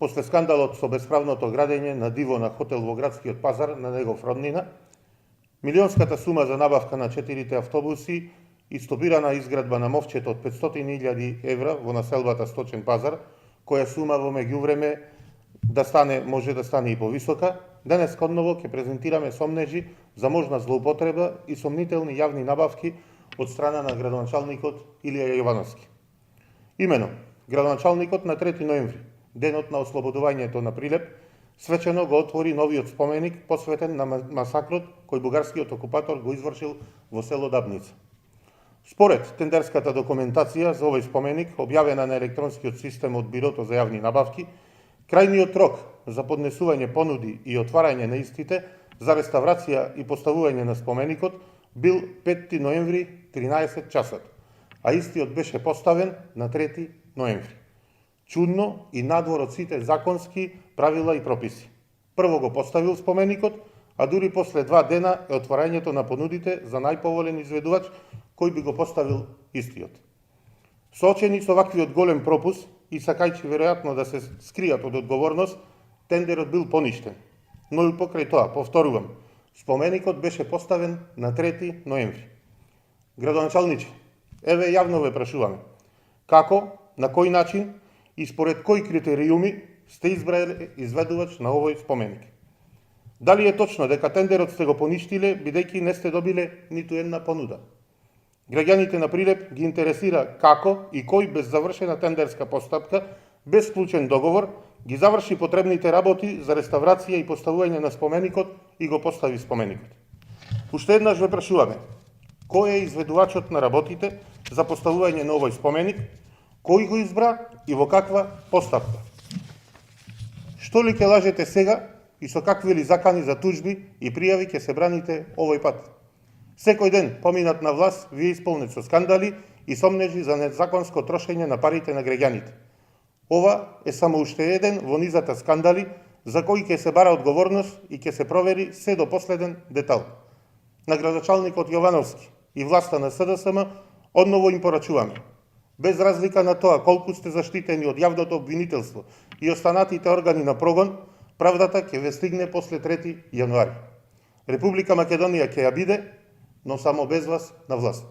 после скандалот со бесправното градење на диво на хотел во градскиот пазар на негов роднина, милионската сума за набавка на 4 автобуси и стопирана изградба на мовчето од 500.000 евра во населбата Сточен пазар, која сума во меѓувреме може да стане и повисока, денес одново ќе презентираме сомнежи за можна злоупотреба и сомнителни јавни набавки од страна на градоначалникот Илија Јовановски. Имено, градоначалникот на 3 ноември, денот на ослободувањето на Прилеп, свечено го отвори новиот споменик посветен на масакрот кој бугарскиот окупатор го извршил во село Дабница. Според тендерската документација за овој споменик, објавена на електронскиот систем од Бирото за јавни набавки, крајниот рок за поднесување понуди и отварање на истите за реставрација и поставување на споменикот бил 5 ноември 13 часот, а истиот беше поставен на 3 ноември. Чудно и надвор од сите законски правила и прописи. Прво го поставил споменикот, а дури после 2 дена е отварањето на понудите за најповолен изведувач кој би го поставил истиот. Соочени со ваквиот голем пропус и сакајќи веројатно да се скријат од одговорност, тендерот бил поништен. Но и покрај тоа, повторувам, споменикот беше поставен на 3 ноември. Градоначалниче, еве јавно ве прашуваме, како, на кој начин и според кои критериуми сте избрали изведувач на овој споменик? Дали е точно дека тендерот сте го поништиле, бидејќи не сте добиле ниту една понуда? Граѓаните на Прилеп ги интересира како и кој без завршена тендерска постапка, без вклучен договор, ги заврши потребните работи за реставрација и поставување на споменикот и го постави споменикот. Уште еднаш ве прашуваме, кој е изведувачот на работите за поставување на овој споменик, кој го избра и во каква постапка? Што ли ќе лажете сега и со какви ли закани за тужби и пријави ќе се браните овој пат? Секој ден поминат на власт вие исполнет со скандали и сомнежи за незаконско трошење на парите на граѓаните. Ова е само уште еден во низата скандали за кои ќе се бара одговорност и ќе се провери се до последен детал. На градоначалникот Јовановски и власта на СДСМ одново им порачуваме. Без разлика на тоа колку сте заштитени од јавното обвинителство и останатите органи на прогон, правдата ќе ве стигне после 3 јануари. Република Македонија ќе ја биде, но само без вас на власт.